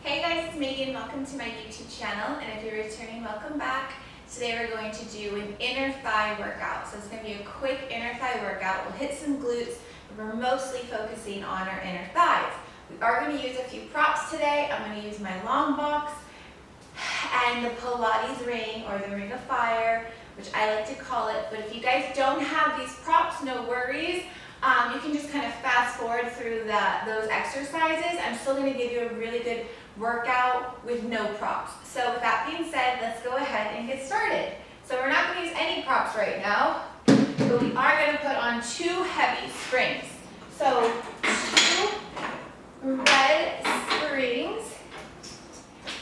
Hey guys, it's Megan. Welcome to my YouTube channel, and if you're returning, welcome back. Today we're going to do an inner thigh workout. So it's going to be a quick inner thigh workout. We'll hit some glutes, but we're mostly focusing on our inner thighs. We are going to use a few props today. I'm going to use my long box and the Pilates ring, or the ring of fire, which I like to call it. But if you guys don't have these props, no worries. You can just kind of fast forward through those exercises. I'm still going to give you a really good workout with no props. So with that being said, let's go ahead and get started. So we're not going to use any props right now, but we are going to put on 2 heavy springs. So 2 red springs,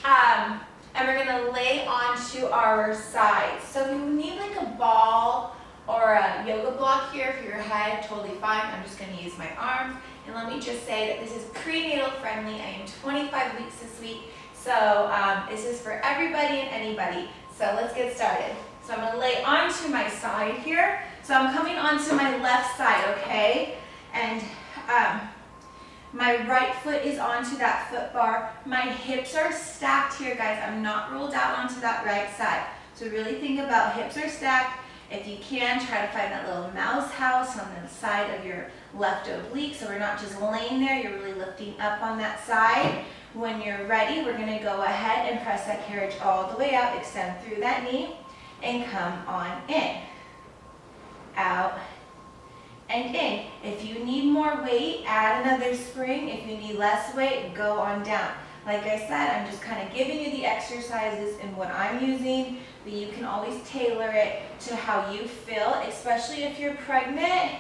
and we're going to lay onto our sides. So if you need like a ball or a yoga block here for your head, totally fine. I'm just going to use my arms. And let me just say that this is prenatal friendly. I am 25 weeks this week, so this is for everybody and anybody. So let's get started. So I'm going to lay onto my side here. So I'm coming onto my left side, okay? And my right foot is onto that foot bar. My hips are stacked here, guys. I'm not rolled out onto that right side. So really think about hips are stacked. If you can, try to find that little mouse house on the side of your left oblique, so we're not just laying there, you're really lifting up on that side. When you're ready, we're going to go ahead and press that carriage all the way out, extend through that knee, and come on in. Out and in. If you need more weight, add another spring. If you need less weight, go on down. Like I said, I'm just kind of giving you the exercises and what I'm using, but you can always tailor it to how you feel, especially if you're pregnant.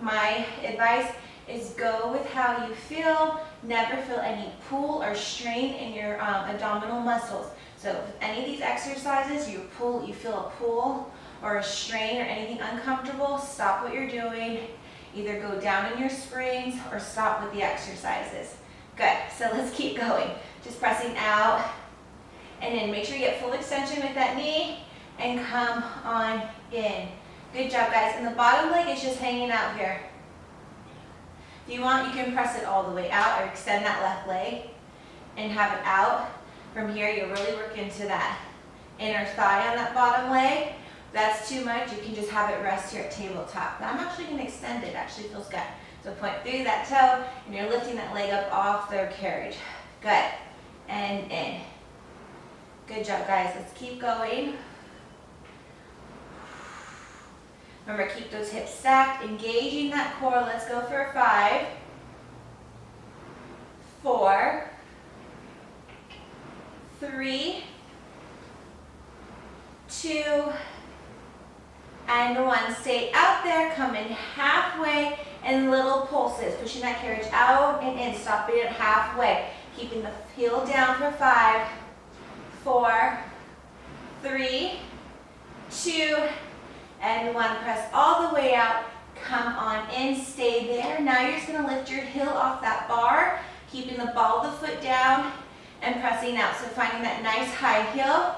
My advice is go with how you feel. Never feel any pull or strain in your abdominal muscles. So if any of these exercises you feel a pull or a strain or anything uncomfortable, stop what you're doing. Either go down in your springs or stop with the exercises. Good, so let's keep going. Just pressing out and in. Make sure you get full extension with that knee and come on in. Good job, guys. And the bottom leg is just hanging out here. If you want, you can press it all the way out or extend that left leg and have it out. From here, you'll really work into that inner thigh on that bottom leg. If that's too much, you can just have it rest here at tabletop. But I'm actually going to extend it. It actually feels good. So point through that toe, and you're lifting that leg up off the carriage. Good. And in. Good job, guys. Let's keep going. Remember, keep those hips stacked, engaging that core. Let's go for 5, 4, 3, 2, and 1. Stay out there. Come in halfway and little pulses. Pushing that carriage out and in. Stopping it halfway. Keeping the heel down for 5, 4, 3, 2, and 1. Press all the way out. Come on in. Stay there. Now you're just going to lift your heel off that bar, keeping the ball of the foot down and pressing out. So finding that nice high heel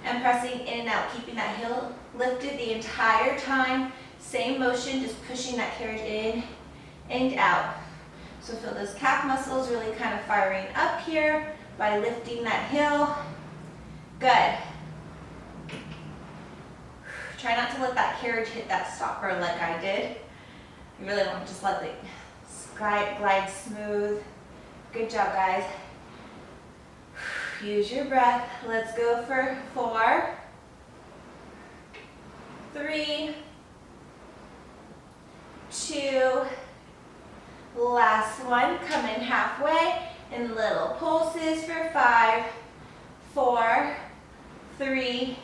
and pressing in and out, keeping that heel lifted the entire time. Same motion, just pushing that carriage in and out. So feel those calf muscles really kind of firing up here by lifting that heel. Good. Try not to let that carriage hit that stopper like I did. You really want to just let it glide smooth. Good job, guys. Use your breath. Let's go for 4, 3, 2, last one. Come in halfway and little pulses for 5, 4, 3,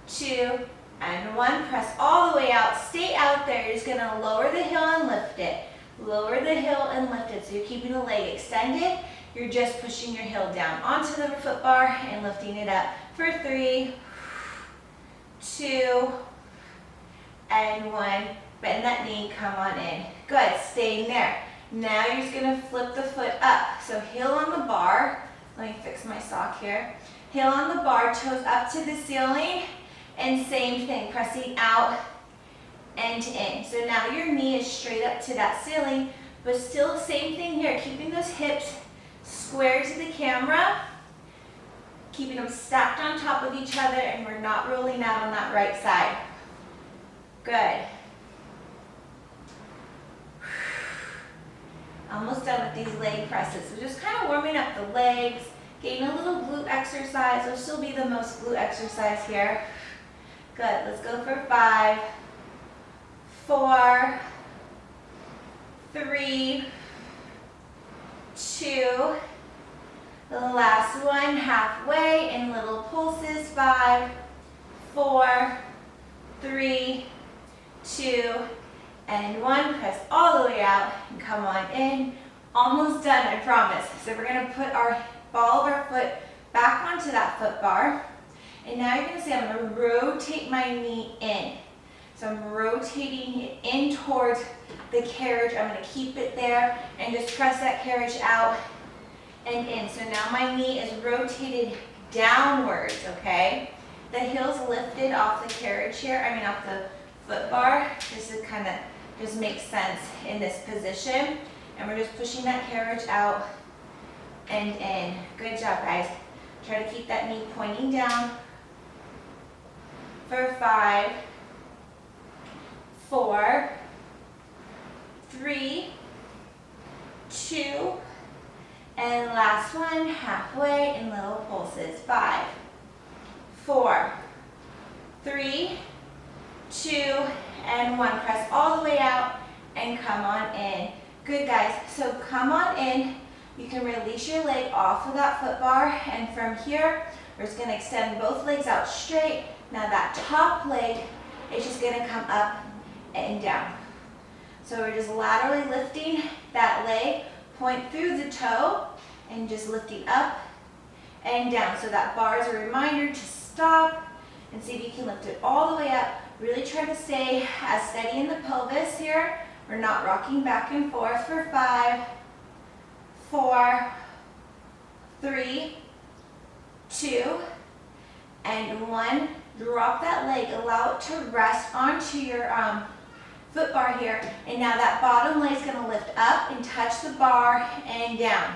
2, and 1. Press all the way out. Stay out there. You're just going to lower the heel and lift it. Lower the heel and lift it. So you're keeping the leg extended. You're just pushing your heel down onto the foot bar and lifting it up for 3, 2, and 1. Bend that knee. Come on in. Good. Staying there. Now you're just going to flip the foot up. So heel on the bar. Let me fix my sock here. Heel on the bar, toes up to the ceiling. And same thing, pressing out and in. So now your knee is straight up to that ceiling, but still same thing here, keeping those hips square to camera, keeping them stacked on top of each other, and we're not rolling out on that right side. Good. Almost done with these leg presses. So just kind of warming up the legs, getting a little glute exercise. Will still be the most glute exercise here. Good, let's go for 5, 4, 3, 2, the last one, halfway in little pulses, 5, 4, 3, 2, and 1. Press all the way out and come on in. Almost done, I promise. So we're gonna put our ball of our foot back onto that foot bar. And now you're gonna say, I'm gonna rotate my knee in. So I'm rotating it in towards the carriage. I'm gonna keep it there and just press that carriage out and in. So now my knee is rotated downwards, okay? The heel's lifted off the carriage here, off the foot bar. This is kind of just makes sense in this position. And we're just pushing that carriage out and in. Good job, guys. Try to keep that knee pointing down for 5, 4, 3, 2, and last one, halfway in little pulses. 5, 4, 3, 2, and 1. Press all the way out and come on in. Good, guys. So come on in. You can release your leg off of that foot bar, and from here, we're just gonna extend both legs out straight. Now that top leg is just gonna come up and down. So we're just laterally lifting that leg, point through the toe, and just lifting up and down. So that bar is a reminder to stop and see if you can lift it all the way up. Really try to stay as steady in the pelvis here. We're not rocking back and forth for 5, 4, 3, 2, and 1. Drop that leg, allow it to rest onto your foot bar here. And now that bottom leg is gonna lift up and touch the bar and down.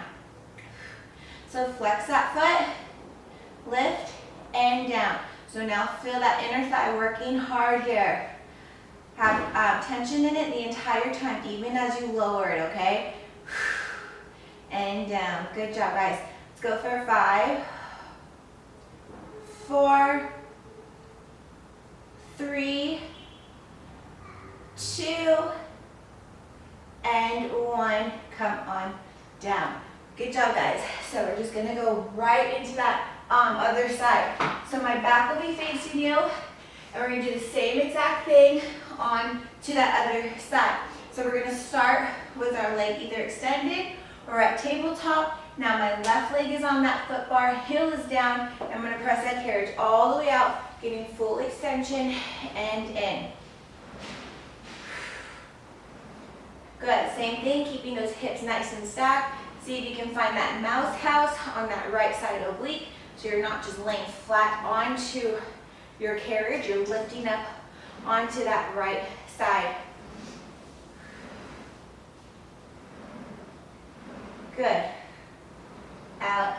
So flex that foot, lift and down. So now feel that inner thigh working hard here. Have tension in it the entire time, even as you lower it, okay? And down. Good job, guys. Let's go for 5, 4, 3, 2, and 1. Come on down. Good job, guys. So we're just gonna go right into that other side. So my back will be facing you, and we're gonna do the same exact thing on to that other side. So we're gonna start with our leg either extended or at tabletop. Now my left leg is on that foot bar, heel is down. I'm gonna press that carriage all the way out, getting full extension and in. Good, same thing, keeping those hips nice and stacked. See if you can find that mouse house on that right side oblique, so you're not just laying flat onto your carriage, you're lifting up onto that right side. Good. Out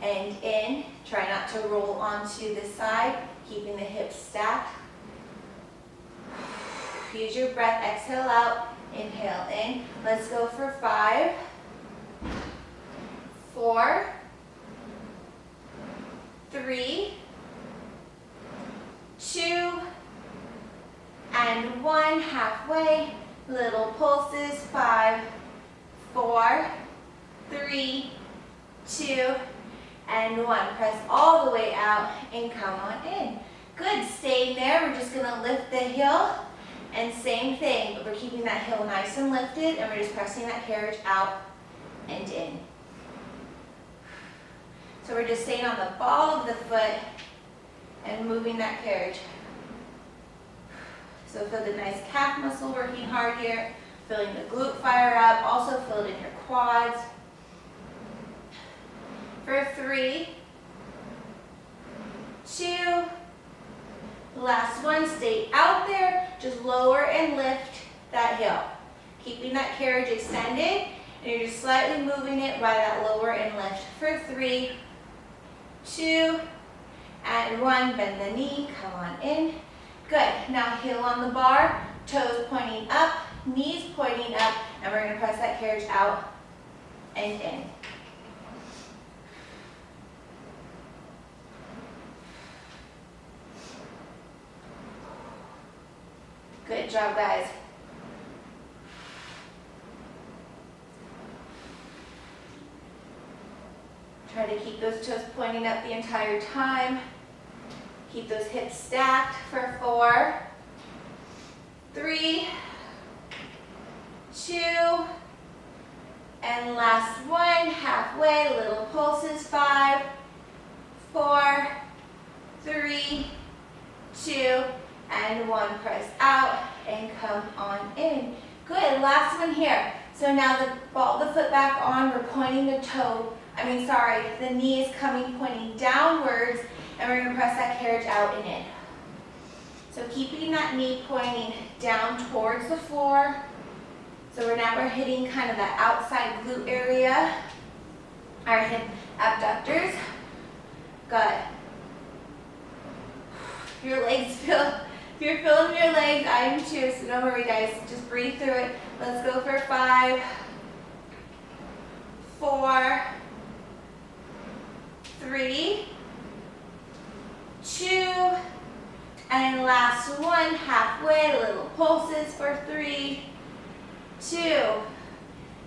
and in. Try not to roll onto the side, keeping the hips stacked. Use your breath, exhale out, inhale in. Let's go for 5, 4, 3, 2, and 1. Halfway, little pulses. 5, 4, 3, 2, and 1. Press all the way out and come on in. Good, staying there. We're just gonna lift the heel, and same thing, but we're keeping that heel nice and lifted, and we're just pressing that carriage out and in. So we're just staying on the ball of the foot and moving that carriage. So feel the nice calf muscle working hard here, feeling the glute fire up, also feel it in your quads. For 3, 2, last one, stay out there, just lower and lift that heel. Keeping that carriage extended, And you're just slightly moving it by that lower and lift for 3, 2, and 1. Bend the knee, come on in. Good. Now heel on the bar, toes pointing up, knees pointing up, and we're going to press that carriage out and in. Good job, guys. Try to keep those toes pointing up the entire time. Keep those hips stacked for 4, 3, 2, and last one, halfway, little pulses, 5, 4, 3, 2, and 1. Press out and come on in. Good, last one here. So now the ball the foot back on, we're pointing the the knee is coming, pointing downwards, and we're gonna press that carriage out and in. So keeping that knee pointing down towards the floor. So we're hitting kind of that outside glute area. Our hip abductors. Good. Your legs feel, if you're feeling your legs, I am too, so don't worry guys, just breathe through it. Let's go for 5, 4, 3, 2, and last one, halfway, little pulses for 3, 2,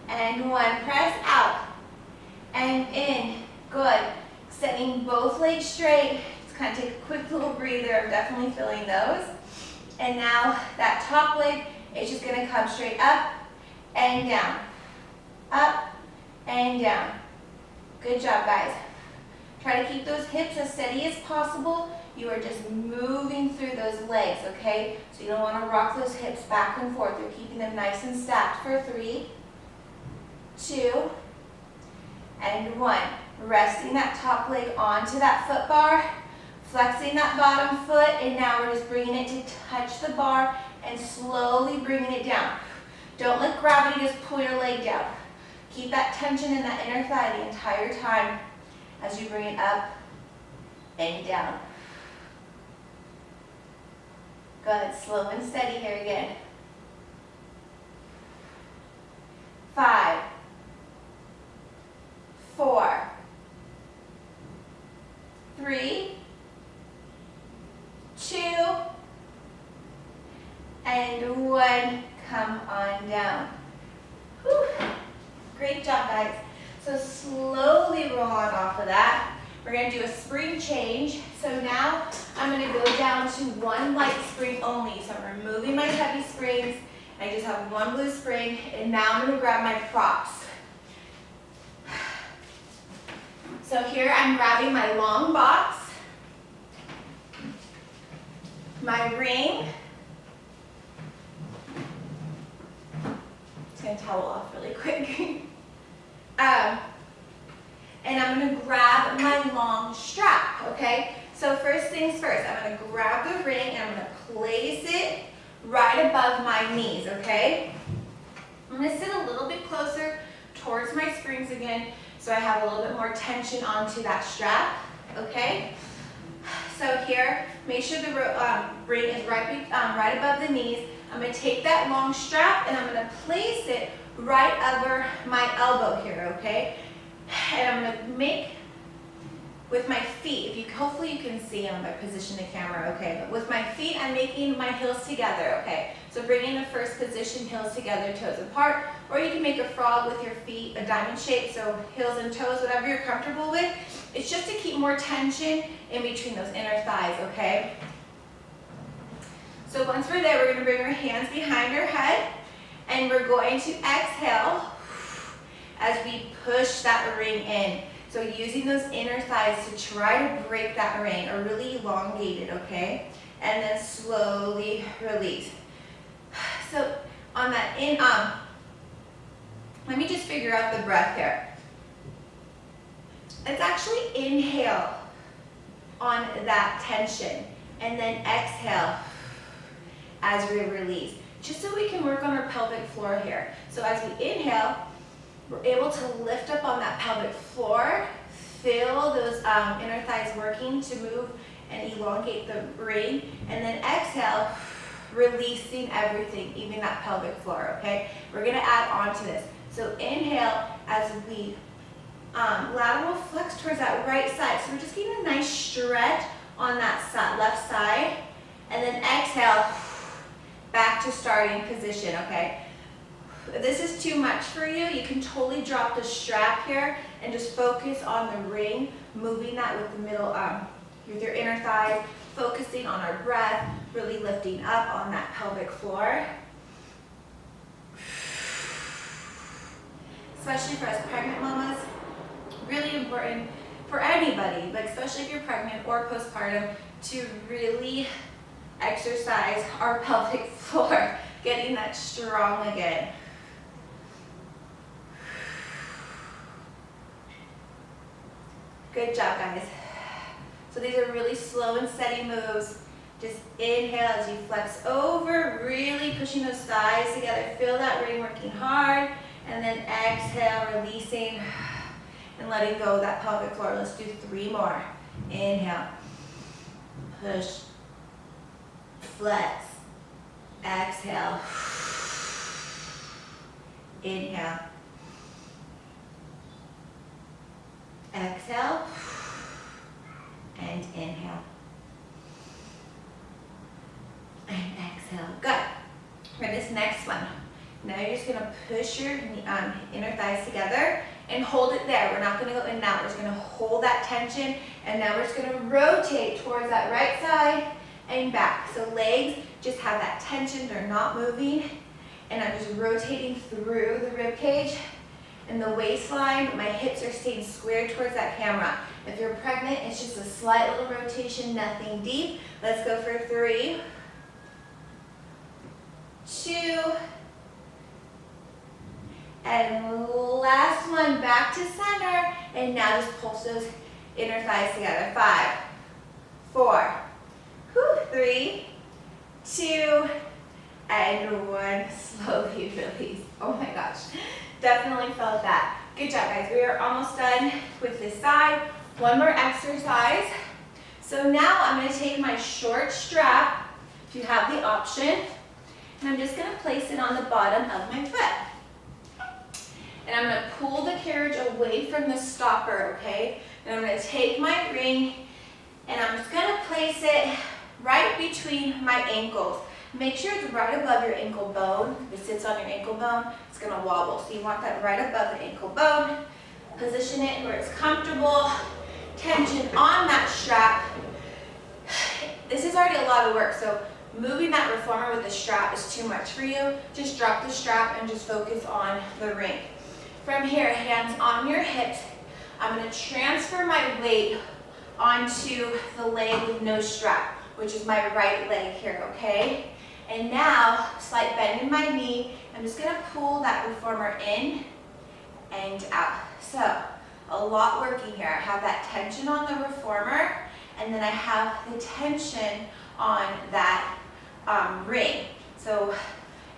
and 1. Press out and in. Good. Extending both legs straight. Just kind of take a quick little breather. I'm definitely feeling those. And now that top leg is just going to come straight up and down. Up and down. Good job, guys. Try to keep those hips as steady as possible. You are just moving through those legs, okay? So you don't want to rock those hips back and forth. You're keeping them nice and stacked for 3, 2, and 1. Resting that top leg onto that foot bar, flexing that bottom foot, and now we're just bringing it to touch the bar and slowly bringing it down. Don't let gravity just pull your leg down. Keep that tension in that inner thigh the entire time as you bring it up and down. Good, slow and steady here again. 5, 4, 3, 2, and 1. Come on down. Whew. Great job, guys. So slowly roll on off of that. We're going to do a spring change. So now I'm going to go down to 1 light spring only. So I'm removing my heavy springs. I just have 1 blue spring. And now I'm going to grab my props. So here I'm grabbing my long box, my ring. Just going to towel off really quick. And I'm going to grab my long strap, okay? So first things first, I'm going to grab the ring and I'm going to place it right above my knees, okay? I'm going to sit a little bit closer towards my springs again so I have a little bit more tension onto that strap, okay? So here, make sure the ring is right above the knees. I'm going to take that long strap and I'm going to place it right over my elbow here, okay? And I'm going to make, with my feet, hopefully you can see them by position the camera, okay? But with my feet, I'm making my heels together, okay? So bringing the first position, heels together, toes apart, or you can make a frog with your feet, a diamond shape, so heels and toes, whatever you're comfortable with. It's just to keep more tension in between those inner thighs, okay? So once we're there, we're going to bring our hands behind our head, and we're going to exhale as we push that ring in. So using those inner thighs to try to break that ring, or really elongate it, okay? And then slowly release. So on that let me just figure out the breath here. It's actually inhale on that tension, and then exhale as we release, just so we can work on our pelvic floor here. So as we inhale, We're able to lift up on that pelvic floor, feel those inner thighs working to move and elongate the ring, and then exhale, releasing everything, even that pelvic floor, okay? We're gonna add on to this. So inhale as we lateral flex towards that right side. So we're just getting a nice stretch on that left side, and then exhale, back to starting position, okay? If this is too much for you, you can totally drop the strap here and just focus on the ring, moving that with the middle, with your inner thighs, focusing on our breath, really lifting up on that pelvic floor. Especially for us pregnant mamas, really important for anybody, but especially if you're pregnant or postpartum, to really exercise our pelvic floor, getting that strong again. Good job, guys. So these are really slow and steady moves. Just inhale as you flex over, really pushing those thighs together. Feel that ring working hard. And then exhale, releasing and letting go of that pelvic floor. Let's do 3 more. Inhale. Push. Flex. Exhale. Inhale. Exhale. And inhale. And exhale. Good. For this next one, now you're just going to push your inner thighs together and hold it there. We're not going to go in and out. We're just going to hold that tension, and now we're just going to rotate towards that right side and back. So legs just have that tension. They're not moving, and I'm just rotating through the rib cage and the waistline. My hips are staying squared towards that camera. If you're pregnant, it's just a slight little rotation, nothing deep. Let's go for 3, 2, and last one, back to center. And now just pulse those inner thighs together. 5, 4, 3, 2, and 1. Slowly release. Oh my gosh, definitely felt that. Good job, guys. We are almost done with this side. One more exercise. So now I'm going to take my short strap, if you have the option, and I'm just going to place it on the bottom of my foot. And I'm going to pull the carriage away from the stopper, okay? And I'm going to take my ring, and I'm just going to place it right between my ankles. Make sure it's right above your ankle bone. If it sits on your ankle bone, it's going to wobble. So you want that right above the ankle bone. Position it where it's comfortable. Tension on that strap. This is already a lot of work, so moving that reformer with the strap is too much for you. Just drop the strap and just focus on the ring. From here, hands on your hips. I'm going to transfer my weight onto the leg with no strap, which is my right leg here, okay? And now, slight bend in my knee. I'm just going to pull that reformer in and out. So, a lot working here. I have that tension on the reformer, and then I have the tension on that ring. So,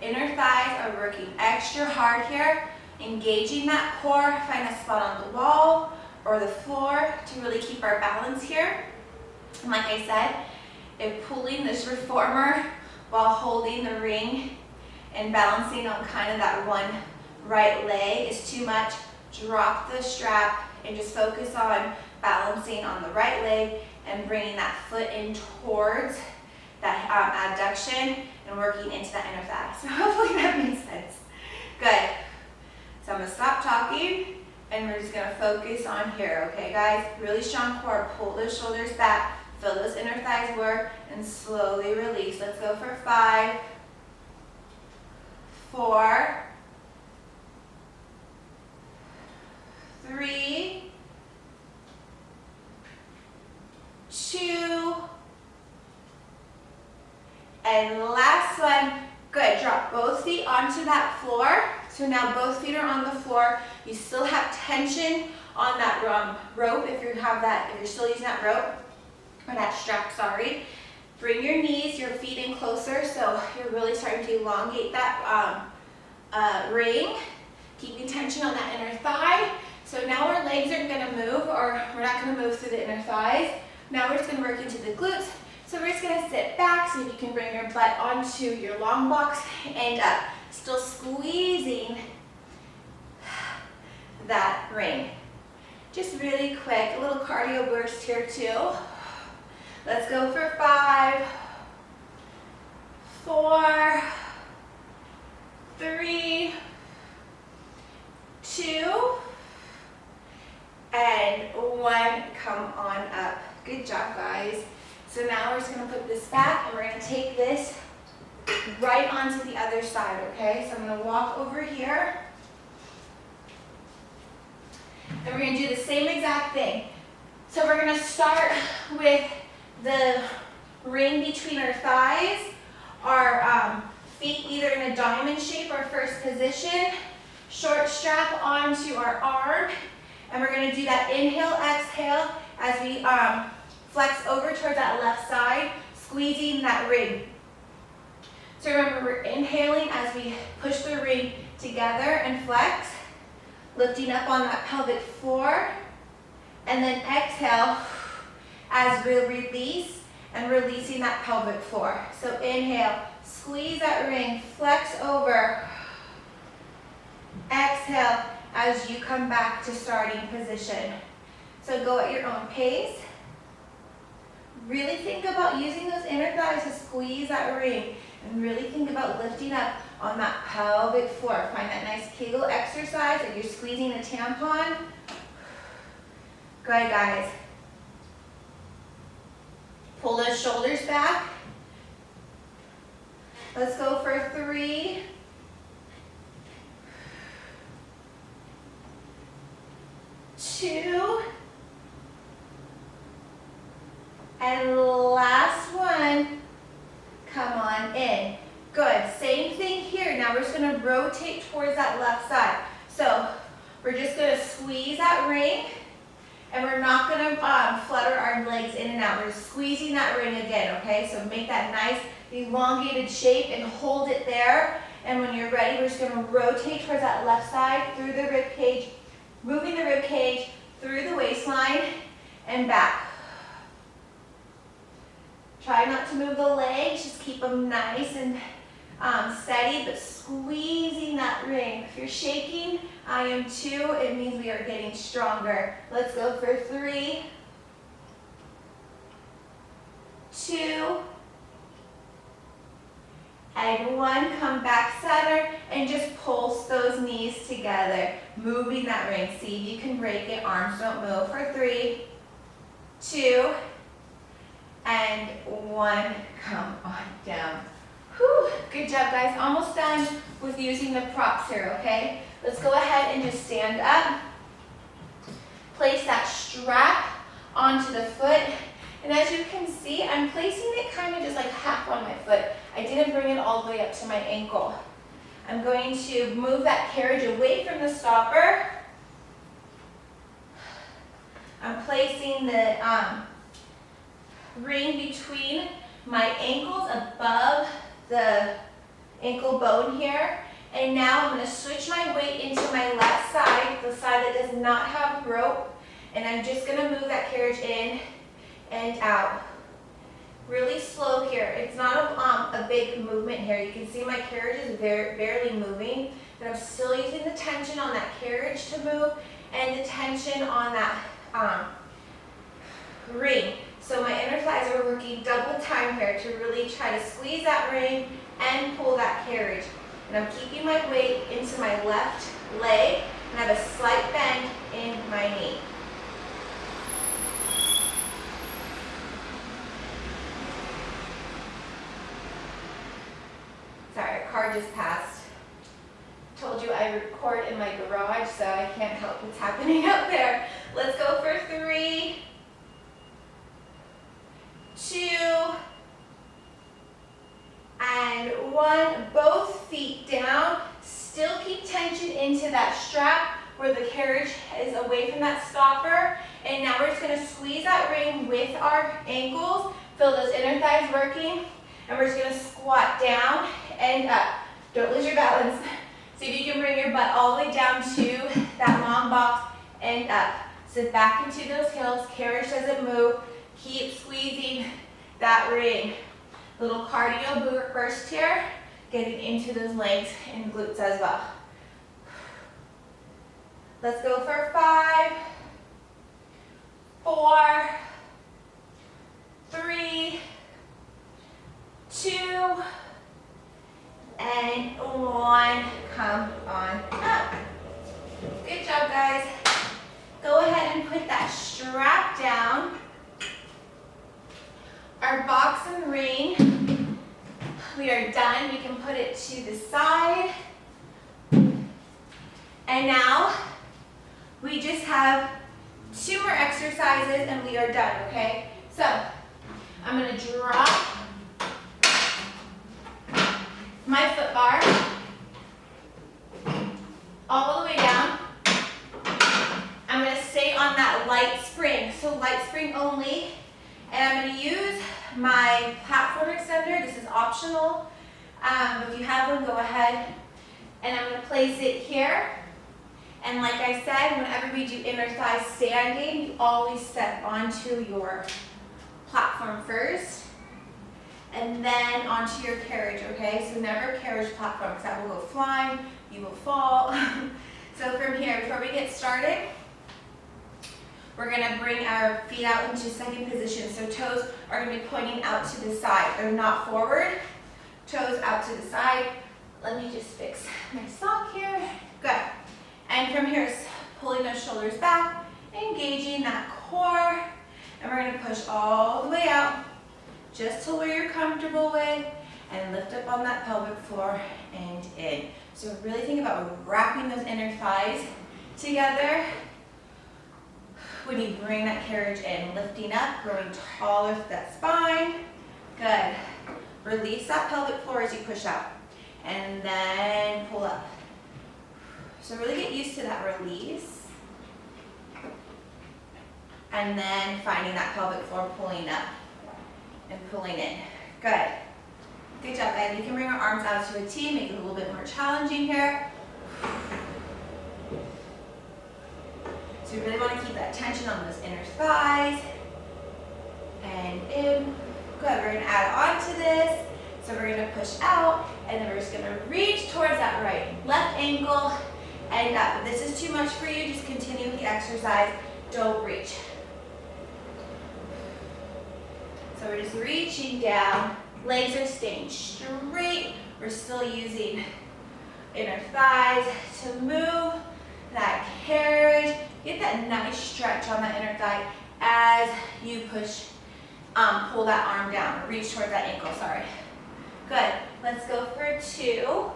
inner thighs are working extra hard here, engaging that core. Find a spot on the wall or the floor to really keep our balance here. And like I said, if pulling this reformer while holding the ring and balancing on kind of that one right leg is too much, drop the strap and just focus on balancing on the right leg and bringing that foot in towards that adduction and working into that inner thigh. So hopefully that makes sense. Good. So I'm going to stop talking and we're just going to focus on here, okay guys? Really strong core, pull those shoulders back, feel those inner thighs work, and slowly release. Let's go for 5, 4, 3, 2, and last one. Good, drop both feet onto that floor. So now both feet are on the floor. You still have tension on that rope if you have that, if you're still using that rope, or that strap, sorry. Bring your knees, your feet in closer so you're really starting to elongate that ring. Keeping tension on that inner thigh. So now our legs aren't gonna move, or we're not gonna move through the inner thighs. Now we're just gonna work into the glutes. So we're just gonna sit back, so you can bring your butt onto your long box and up. Still squeezing that ring. Just really quick, a little cardio burst here too. Let's go for 5, 4, 3, 2, and 1. Come on up. Good job, guys. So now we're just gonna put this back and we're gonna take this right onto the other side, okay? So I'm gonna walk over here. And we're gonna do the same exact thing. So we're gonna start with the ring between our thighs, our feet either in a diamond shape or first position, short strap onto our arm, and we're gonna do that inhale, exhale as we flex over towards that left side, squeezing that ring. So remember, we're inhaling as we push the ring together and flex, lifting up on that pelvic floor, and then exhale as we release and releasing that pelvic floor. So inhale, squeeze that ring, flex over. Exhale as you come back to starting position. So go at your own pace. Really think about using those inner thighs to squeeze that ring, and really think about lifting up on that pelvic floor. Find that nice Kegel exercise like you're squeezing a tampon. Go ahead, guys. Pull those shoulders back. Let's go for 3, 2, and last one. Come on in. Good. Same thing here. Now we're just going to rotate towards that left side. So we're just going to squeeze that ring, and we're not going to flutter our legs in and out. We're squeezing that ring again, okay? So make that nice elongated shape and hold it there. And when you're ready, we're just going to rotate towards that left side through the rib cage, moving the rib cage through the waistline and back. Try not to move the legs, just keep them nice and steady, but squeezing that ring. If you're shaking, I am too, it means we are getting stronger. Let's go for 3, 2, and 1. Come back center and just pulse those knees together, moving that ring. See if you can break it, arms don't move. For 3, 2, and 1. Come on down. Whew. Good job, guys. Almost done with using the props here, okay? Let's go ahead and just stand up. Place that strap onto the foot. And as you can see, I'm placing it kind of just like half on my foot. I didn't bring it all the way up to my ankle. I'm going to move that carriage away from the stopper. I'm placing the ring between my ankles above the ankle bone here. And now I'm going to switch my weight into my left side, the side that does not have rope. And I'm just going to move that carriage in and out. Really slow here. It's not a big movement here. You can see my carriage is barely moving, but I'm still using the tension on that carriage to move and the tension on that ring. So my inner thighs are working double time here to really try to squeeze that ring and pull that carriage. And I'm keeping my weight into my left leg, and I have a slight bend in my knee. Sorry, a car just passed. Told you I record in my garage, so I can't help what's happening out there. Let's go for 3, 2, and 1. Both feet down. Still keep tension into that strap where the carriage is away from that stopper. And now we're just going to squeeze that ring with our ankles. Feel those inner thighs working. And we're just going to squat down and up. Don't lose your balance. See if you can bring your butt all the way down to that long box and up. Sit back into those heels, carriage doesn't move. Keep squeezing that ring. Little cardio burst here, getting into those legs and glutes as well. Let's go for 5, 4, 3, 2, and 1. Come on up. Good job, guys. Go ahead and put that strap down. Our box and ring, we are done. We can put it to the side. And now, we just have 2 more exercises and we are done, okay? So, I'm gonna drop my foot bar all the way down. I'm gonna stay on that light spring, so light spring only. And I'm gonna use my platform extender. This is optional. If you have one, go ahead. And I'm gonna place it here. And like I said, whenever we do inner thigh standing, you always step onto your platform first. And then onto your carriage, okay? So never carriage platform, because that will go flying, you will fall. So from here, before we get started, we're gonna bring our feet out into second position. So toes are gonna be pointing out to the side. They're not forward, toes out to the side. Let me just fix my sock here. Good. And from here, pulling those shoulders back, engaging that core. And we're gonna push all the way out, just to where you're comfortable with, and lift up on that pelvic floor and in. So really think about wrapping those inner thighs together. When you bring that carriage in, lifting up, growing taller through that spine. Good. Release that pelvic floor as you push out. And then pull up. So really get used to that release. And then finding that pelvic floor, pulling up and pulling in. Good. Good job, guys. We can bring our arms out to a T, make it a little bit more challenging here. So you really want to keep that tension on those inner thighs. And in. Good. We're going to add on to this. So we're going to push out, and then we're just going to reach towards that right. Left ankle and up. If this is too much for you, just continue the exercise. Don't reach. So we're just reaching down. Legs are staying straight. We're still using inner thighs to move that carriage. Get that nice stretch on that inner thigh as you push, pull that arm down, or reach toward that ankle, sorry. Good. Let's go for 2.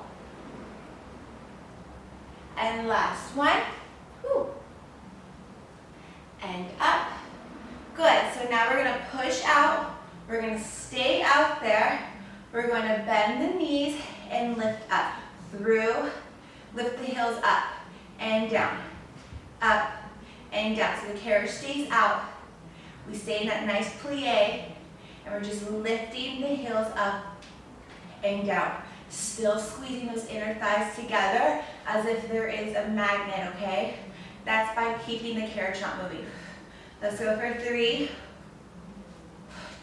And last one. Whew. And up. Good. So now we're going to push out. We're going to stay out there. We're going to bend the knees and lift up. Through. Lift the heels up and down. Up and down. So the carriage stays out. We stay in that nice plie. And we're just lifting the heels up and down. Still squeezing those inner thighs together as if there is a magnet, okay? That's by keeping the carriage not moving. Let's go for 3,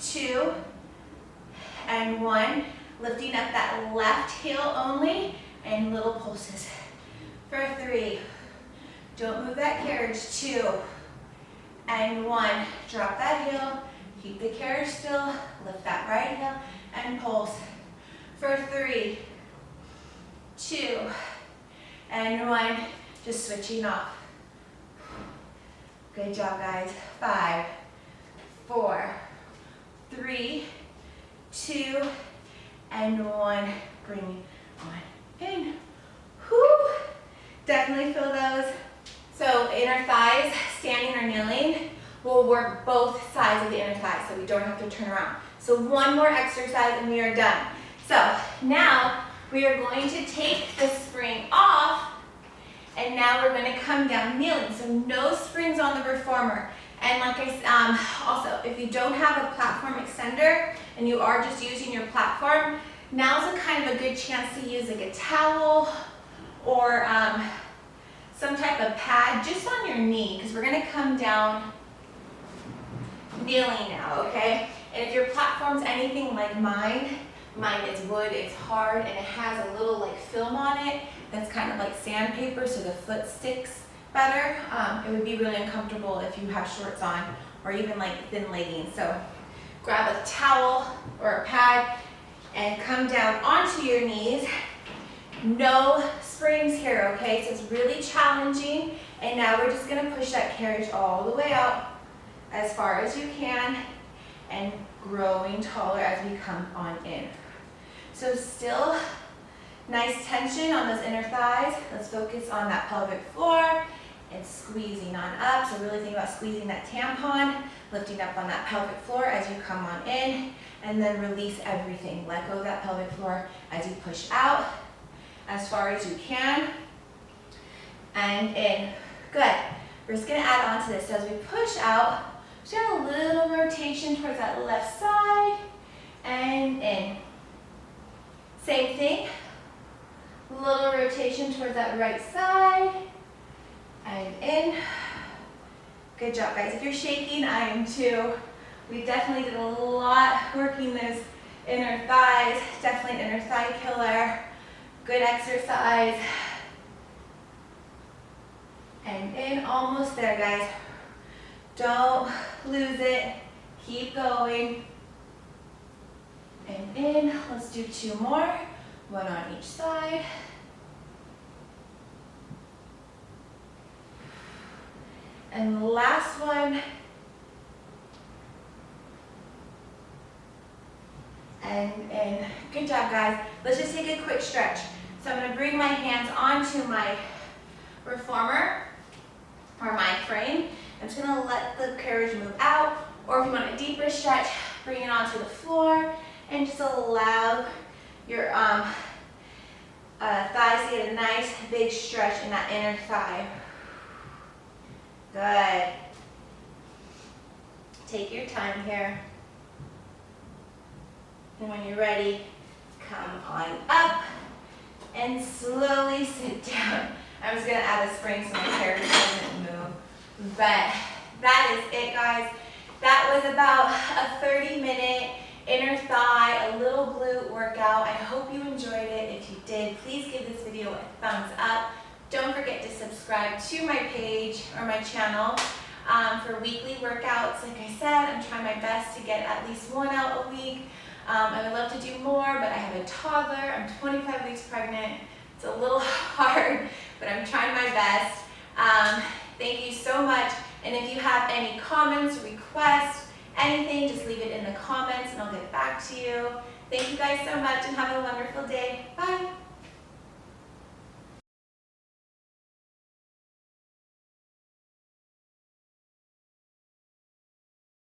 2, and 1. Lifting up that left heel only and little pulses. For 3, don't move that carriage. 2, and 1. Drop that heel, keep the carriage still, lift that right heel, and pulse. For 3, 2, and 1. Just switching off. Good job, guys. 5, 4, 3, 2, and 1. Bring on in. Whew. Definitely feel those. So inner thighs, standing or kneeling, will work both sides of the inner thigh, so we don't have to turn around. So one more exercise and we are done. So now we are going to take the spring off, and now we're going to come down kneeling. So no springs on the reformer. And like I said, also, if you don't have a platform extender and you are just using your platform, now's a kind of a good chance to use like a towel or some type of pad just on your knee, because we're gonna come down kneeling now, okay? And if your platform's anything like mine is wood, it's hard, and it has a little like film on it that's kind of like sandpaper, so the foot sticks better. It would be really uncomfortable if you have shorts on or even like thin leggings. So grab a towel or a pad and come down onto your knees. No springs here, okay? So it's really challenging. And now we're just gonna push that carriage all the way out as far as you can and growing taller as we come on in. So still nice tension on those inner thighs. Let's focus on that pelvic floor and squeezing on up. So really think about squeezing that tampon, lifting up on that pelvic floor as you come on in, and then release everything. Let go of that pelvic floor as you push out as far as you can, and in. Good. We're just gonna add on to this. So as we push out, just have a little rotation towards that left side, and in. Same thing. Little rotation towards that right side, and in. Good job, guys. If you're shaking, I am too. We definitely did a lot working those inner thighs. Definitely an inner thigh killer. Good exercise. And in, almost there, guys. Don't lose it. Keep going. And in. Let's do 2 more. 1 on each side. And the last one. And in. Good job, guys. Let's just take a quick stretch. So I'm going to bring my hands onto my reformer or my frame. I'm just going to let the carriage move out, or if you want a deeper stretch, bring it onto the floor and just allow your thighs to get a nice big stretch in that inner thigh. Good. Take your time here. And when you're ready, come on up and slowly sit down. I was gonna add a spring so my carriage doesn't move. But that is it, guys. That was about a 30-minute inner thigh, a little glute workout. I hope you enjoyed it. If you did, please give this video a thumbs up. Don't forget to subscribe to my page or my channel for weekly workouts. Like I said, I'm trying my best to get at least 1 out a week. I would love to do more, but I have a toddler. I'm 25 weeks pregnant. It's a little hard, but I'm trying my best. Thank you so much. And if you have any comments, requests, anything, just leave it in the comments and I'll get back to you. Thank you guys so much and have a wonderful day. Bye.